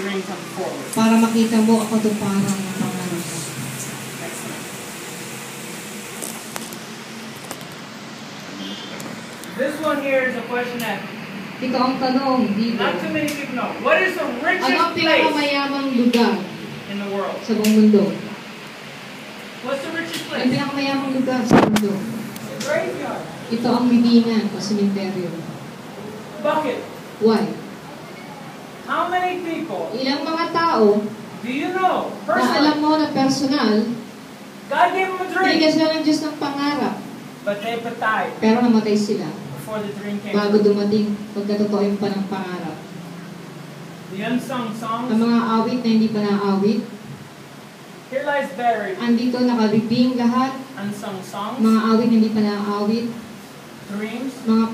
dream come forward. Para makita mo ako ito parang pangarap mo. This one here is a question that Ito ang tanong dito. not too many people know. What is the Ano richest ang place pinakamayamang lugar in the world? sa buong mundo? What's the richest Ang place? pinakamayamang lugar sa mundo. The graveyard. Ito ang libingan o sementeryo. Bucket. Why? How many people Ilang mga tao do you know na personally? alam mo na personal, God gave them a binigyan dream, sila ng Diyos ng pangarap, but they died pero namatay sila before the dream came bago true. dumating pagkatotoo yung panang pangarap. The unsung Ang songs. mga awit na hindi pa naawit, Here lies buried andito nakalibing lahat, unsung songs, mga awit na hindi pa naawit, dreams, mga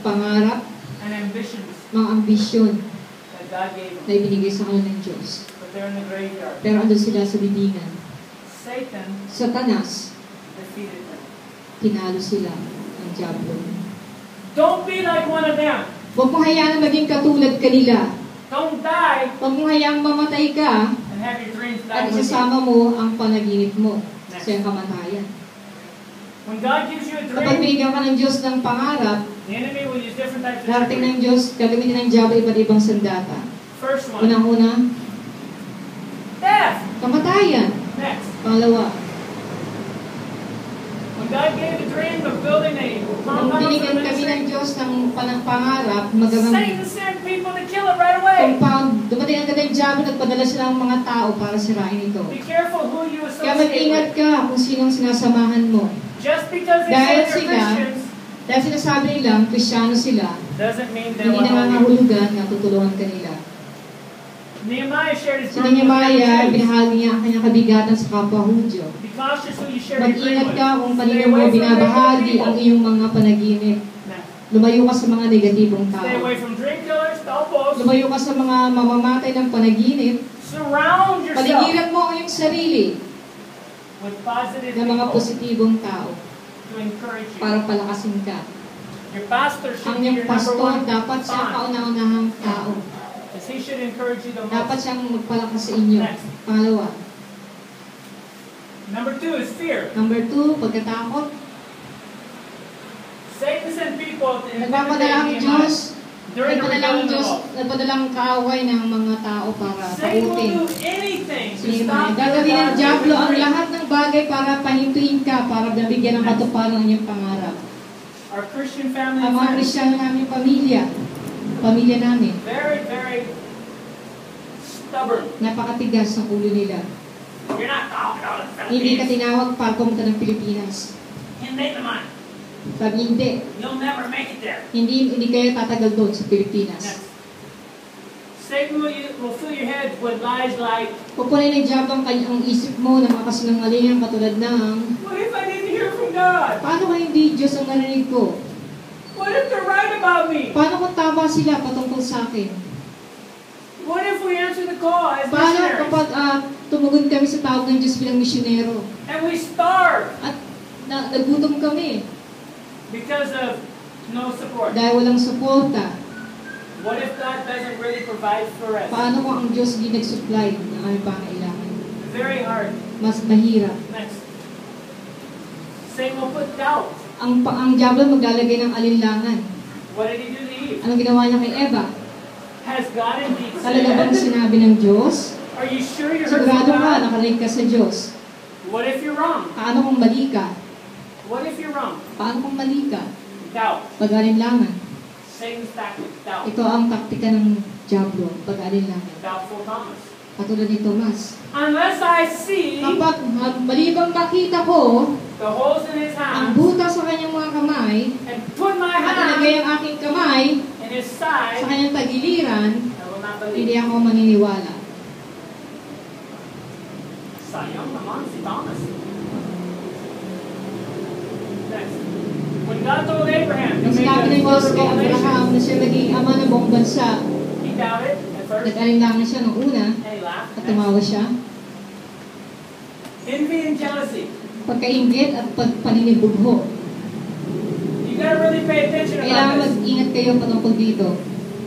pangarap, and ambitions mga ambisyon that God gave na them. ibinigay sa kanila ng Diyos. But they're in the graveyard. Pero andun sila sa libingan. Satan Satanas, defeated them. tinalo sila ng Diablo. Don't be like one of them. Huwag mong hayaan na maging katulad kanila. Don't die Huwag mong hayaang mamatay ka and have your dreams die at with you. isasama mo ang panaginip mo sa iyong kamatayan. When God gives you a Kapag dream, binigyan ka ng Diyos ng pangarap, the enemy will use different types of darating trickery. ng Diyos, gagamitin ng Diablo iba't ibang sandata. First one, Unang-una, death. kamatayan. Next, Pangalawa, when God gave the dream of building a nung compound for binigyan kami ng ministry, Diyos ng pangarap, magagang Satan sent people to kill it right away. compound, dumating agad ang Diablo, nagpadala sila ng mga tao para sirain ito. Be careful who you Kaya associate mag-ingat with. ka kung sinong sinasamahan mo. Just because they Dahil say they're sila, Christians dahil sinasabi nilang Kristiyano sila, doesn't mean they hindi will help you. nangangahulugan na tutulungan kanila. Nehemiah shared his Si burden with Nehemiah, them. binahagi niya ang kanyang kabigatan sa kapwa Hudyo. Be cautious who you share your dream Mag-ingat with. ka kung Stay kanino away mo from binabahagi negative ang people. iyong mga panaginip. Next. Lumayo ka sa mga negatibong Stay tao. away from dream killers, elbows. Lumayo ka sa mga mamamatay ng panaginip. Surround yourself Paligiran mo ang iyong sarili with positive ng mga people positibong tao to encourage you. para palakasin ka. Your pastor should Ang be iyong your number pastor, one dapat siya ang bond, kauna-unahang tao. because he should encourage you the Dapat most. siyang magpalakas sa inyo. Next. Pangalawa. Number 2 is fear. Number 2, pagkatakot. Satan sent people to Nagpapadala ang intimidate Diyos. Nehemiah during the Nagpadala ang rebellion Diyos. of law. Nagpadala ang kaaway ng mga tao para Satan will takutin. do anything to Sige, stop gagawin ng your Diablo ang dream. lahat ng bagay para pahintuin ka, para nabigyan ng katuparan ang iyong pangarap. Our Christian family Ang and mga friends, Kristiyano namin, pamilya namin, very, very stubborn. napakatigas ng ulo nila. You're not talking about the Hindi ka Philippines. tinawag para pumunta ng Pilipinas. Hindi naman. Sabi, hindi. You'll never make it there. Hindi kayo tatagal doon sa Pilipinas. Next. Satan will fill your head with lies like, Pupunin ng Diablo ang kanyang isip mo ng mga kasinungalingan katulad ng, what if I didn't hear from God? paano kung hindi Diyos ang narinig ko? What if they're right about me? Paano kung tama sila patungkol sa akin? What if we answer the call as Paano missionaries kapag tumugon kami sa tawag ng Diyos bilang misyonero and we starve at nagutom kami because of no support? dahil walang suporta? What if God doesn't really provide for us? Paano kung ang Diyos hindi nag-supply ng aming pangailangan? Very hard. Mas mahirap. Next. Satan will put doubt. Ang Diablo maglalagay ng alinlangan. What did he do to Eve? Anong ginawa niya kay Eva? Has God indeed Talaga bang said? sinabi ng Diyos? Are you sure you heard from Sigurado ka, God? nakarinig ka sa Diyos. What if you're wrong? Paano kung mali ka? What if you're wrong? Paano kung mali ka? Doubt. Pag-alinlangan. Satan's tactic, doubt. Ito ang taktika ng Diablo, pag-alinlangan. Doubtful Thomas. Katulad ni Tomas. Unless I see Kapag malibang makita ko the holes in his ang hands buta sa kanyang mga kamay and put my at ilagay hand ang aking kamay in his sa side, kanyang tagiliran, I will not hindi believe. ako maniniwala. Sayang naman si Thomas. Next. When God told Abraham to Nung make sinabi a ng Diyos first kay Abraham nation, na siya maging ama ng buong bansa, he doubted at first, nag-alinlangan siya nung una and he laughed. at Next. tumawa siya. Envy and jealousy. Pagkaingit at pagpaninibugho. You gotta really pay attention Kailangan about this. mag-ingat kayo patungkol dito.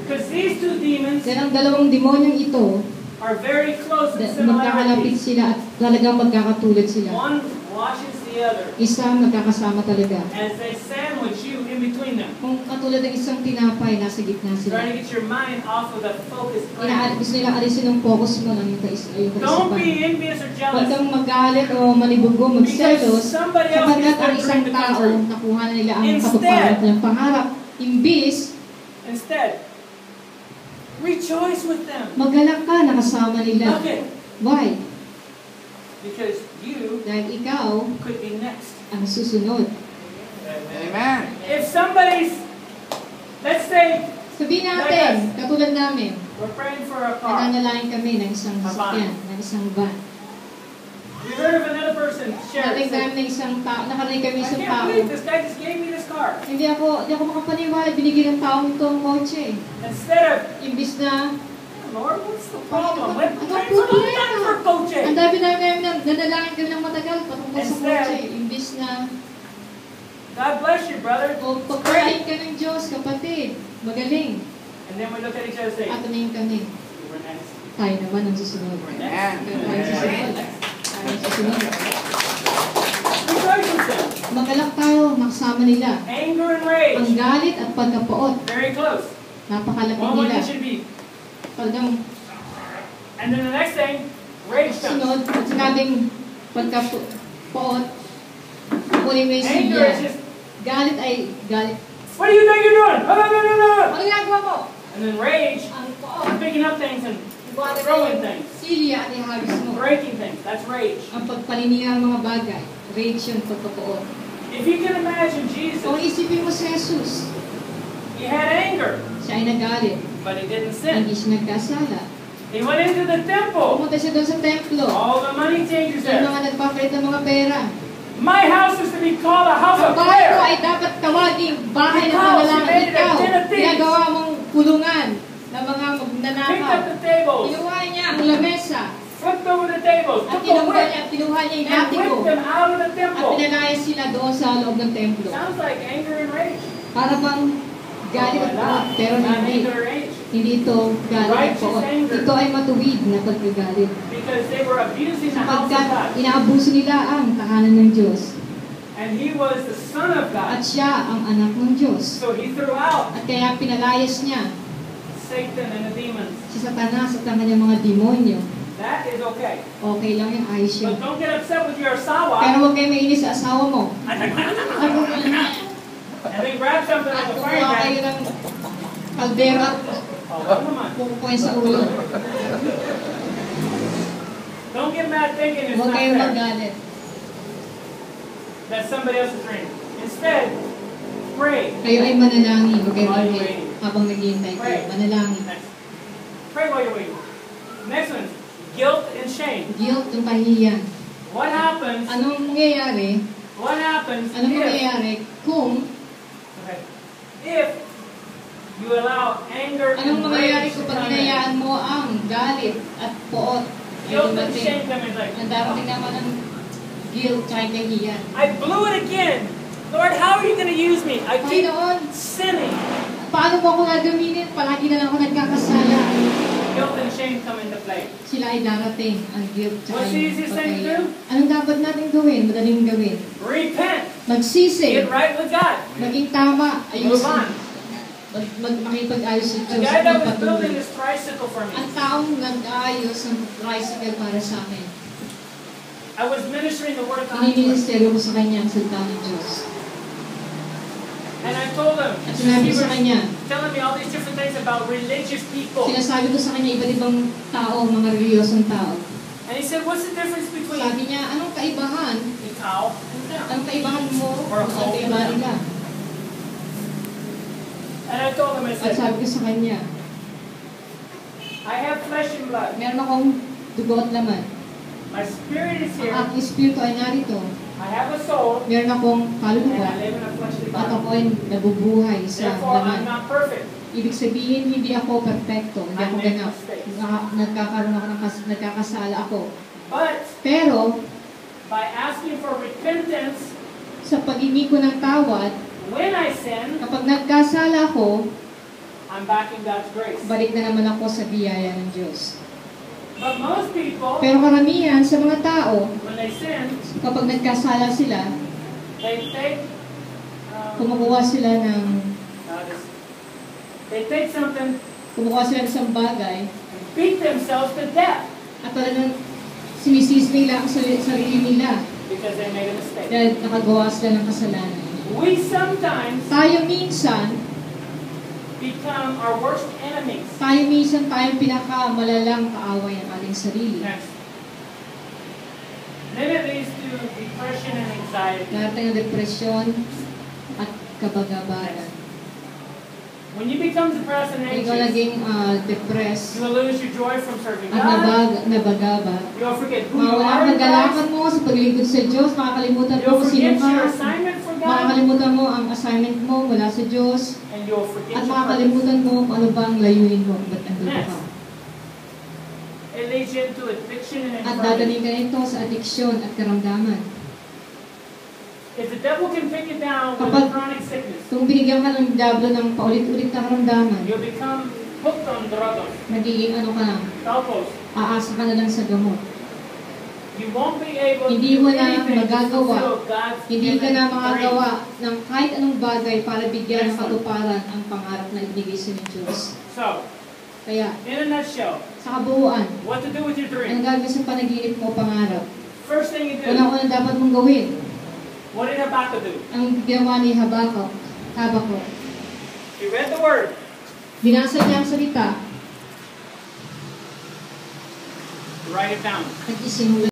Because these two demons Dahil ang dalawang demonyong ito are very close in magkakalapit similarities. sila at talagang magkakatulad sila. One washes the other Isa magkakasama talaga. as they sandwich you in between them. Kung katulad ng isang tinapay, nasa gitna sila. Trying to get your mind off of the focused plan. Gusto nilang alisin ang focus mo ng yung Don't kaisipan. be envious or Huwag jealous. kang magalit o manibugo, magselos, sapagkat ang isang tao, nakuha na nila ang katuparan ng pangarap. Imbis, Instead, rejoice with them. magalak ka, nakasama nila. Okay. Why? Because you Dahil ikaw could be next. ang susunod. Amen. If somebody's, let's say, Sabihin natin, katulad namin, we're praying for a car. nananalangin kami ng isang sasakyan, ng isang van. We heard of another person share. Narinig Said, namin ng isang tao, nakarinig kami I isang can't tao. believe this guy just gave me this car. Hindi ako makapaniwala, binigyan ng taong ito ang kotse. Instead of, Imbis na, Lord, what's the problem? We're Ano praying for problema? a time for coach. ang dami namin nanalangin kami ng matagal patungkol sa Instead, kotse. Imbis na, God bless you, brother. o pagpalain ka ng Diyos, kapatid, magaling. And then we look at each other and say, At tumingin kami, we're next. tayo naman ang susunod. Amen. Tayo ang susunod. Tayo ang susunod. Rejoice with them. Magalak tayo, nakasama nila. Anger and Ang rage, galit at pagkapoot, very close. napakalapit One way nila. it should be. Talagang And then the next thing, rage comes. sunod, at sinabing pagkapoot, kunin mo yung Anger is silya. just, Galit ay galit. what do you think you're doing? Blah, blah, blah, blah, blah. Ano ginagawa mo? And then rage, Ang I'm poot. picking up things and Buwan throwing na things, silya at ihagis mo. breaking things. That's rage. Ang pagpaninira ng mga bagay. Rage yun, pagpapoot. If you can imagine Kung Jesus, isipin mo si Jesus, he had anger, siya ay nagalit. but he didn't sin. Hindi siya nagkasala. He went into the temple. Pumunta siya doon sa templo. All the money changers Yung there. mga nagpapalit ng mga pera. My house is to be called a house Ang of bahay ko prayer. ay dapat tawaging bahay ng Ikaw, si panalangin. Benedict, Ikaw, Benedict. ginagawa mong kulungan ng mga Picked up magnanakaw. the tables, Kinuha niya ang lamesa flipped over the tables, at took the whip, kinuha niya yung and latigo whipped them out of the at temple. pinalayas sila doon sa loob ng templo. Sounds like anger and rage. Para bang galit at poot, pero Not hindi. anger and rage. Hindi ito galit at poot. Ito ay matuwid na pagkagalit. Because they were abusing the house of Sapagkat God. inaabuso nila ang tahanan ng Diyos. And he was the son of At God. siya ang anak ng Diyos. So he threw out At kaya pinalayas niya Satan and the demons. si Satanas at ang kanyang mga demonyo. That is okay. Okay lang yung ayos yun. But don't get upset with your Pero asawa huwag kayo mainis sa asawa mo. and then grab something At like a kumuha fire kayo gun. ng kaldera, Oh, come on. pupukuin sa ulo. Don't get mad thinking it's Huwag not kayong fair. magalit. That's somebody else's dream. Instead, pray. Kayo ay manalangin. Huwag kayong While you're magkit. waiting. Habang naghihintay kayo. Manalangin. Next. Pray while you're waiting. Next one, guilt and shame. Guilt yung kahihiyan. What happens? Anong mangyayari? What happens Anong if? mangyayari kung Okay. If you allow anger anong and mangyayari rage to kung pag come in? hinayaan mo ang galit at poot ay Guilt and dumating. shame come in like, Ang darating naman ang guilt at kahihiyan. I blew it again. Lord, how are you going to use me? I keep Panginoon, sinning. paano mo ako gagamitin? Palagi na lang ako nagkakasala. Guilt and shame come into play. Sila ay darating ang guilt at What's the easiest thing to do? Anong dapat natin gawin? Madaling gawin. Repent. Magsisi. Get right with God. Maging tama. Move on. Ayusin. Makipag-ayos sa The Diyos. guy that was Magpatuloy. building this tricycle for me, Ang taong nag-aayos ng tricycle para sa akin. I was ministering the word of God to him. Iniministeryo ko sa kanya ang salita ng Diyos. And I told him, At sinabi he ko sa was kanya, telling me all these different things about religious people. sinasabi ko sa kanya iba't ibang tao, mga reliyosong tao. And he said, what's the difference between Sabi niya, anong kaibahan? ikaw and them? Anong kaibahan mo? Or Anong kaibahan nila? And I told him, I At said, sabi ko sa kanya, I have flesh and blood. meron akong dugo at laman. My spirit is Ang here. aking espiritu ay narito. I have a soul. Meron akong And I kaluluwa. live in a fleshly At body. ako ay nabubuhay sa Therefore, I'm laman. not perfect. Ibig sabihin, hindi ako perfecto. Hindi I ako make ganap. mistakes. Nagkakaroon ako nagkakasala ako. But Pero, by asking for repentance, sa paghingi ko ng tawad, when I sin, kapag nagkasala ako, I'm back in God's grace. balik na naman ako sa biyaya ng Diyos. But most people, Pero karamihan sa mga tao, when they sin, kapag nagkasala sila, they take, kumukuha sila ng, they take something kumukuha sila ng isang bagay, and beat themselves to death at talagang sinisisi nila ang sarili nila because they made a mistake. dahil nakagawa sila ng kasalanan. We sometimes Tayo minsan tayong pinakamalalang kaaway ng ating sarili. Next. Then it leads to depression and anxiety. Darating ang depresyon at kabagabagan. When you become depressed and Ikaw anxious, naging depressed you will lose your joy from serving at God. nabagaba. You'll forget who you Mawala are ang in kagalakan Christ. mo sa paglingkod sa Diyos, makakalimutan mo You'll kung sino forget ka, your assignment for God. makakalimutan mo ang assignment mo mula sa Diyos, And you'll forget at your purpose. makakalimutan mo kung ano ba ang layunin mo, ba't nandito ka. It leads you into addiction and At anxiety. dadaling ka nito sa adiksyon at karamdaman. If the devil can pick you down with Kapag- a chronic sickness, Kung binigyan ka ng diablo ng paulit-ulit na karamdaman, you'll become hooked on drugs, nagiging ano ka lang, alcohol. aasa ka na lang sa gamot. You won't be able to Hindi do mo na anything to magagawa. fulfill God's Hindi ka given na dream. makagawa ng kahit anong bagay para bigyan ng Excellent. katuparan ang pangarap na ibigay sa ng Diyos. So, Kaya, in a nutshell, sa kabuuan, what to do with your ang dream? gagawin sa panaginip mo pangarap? First thing you do, Unang-una dapat mong gawin, what did Habakkuk do? ang ginawa ni Habakuk. He read the word. Binasa niya ang salita Write it down. at isinulat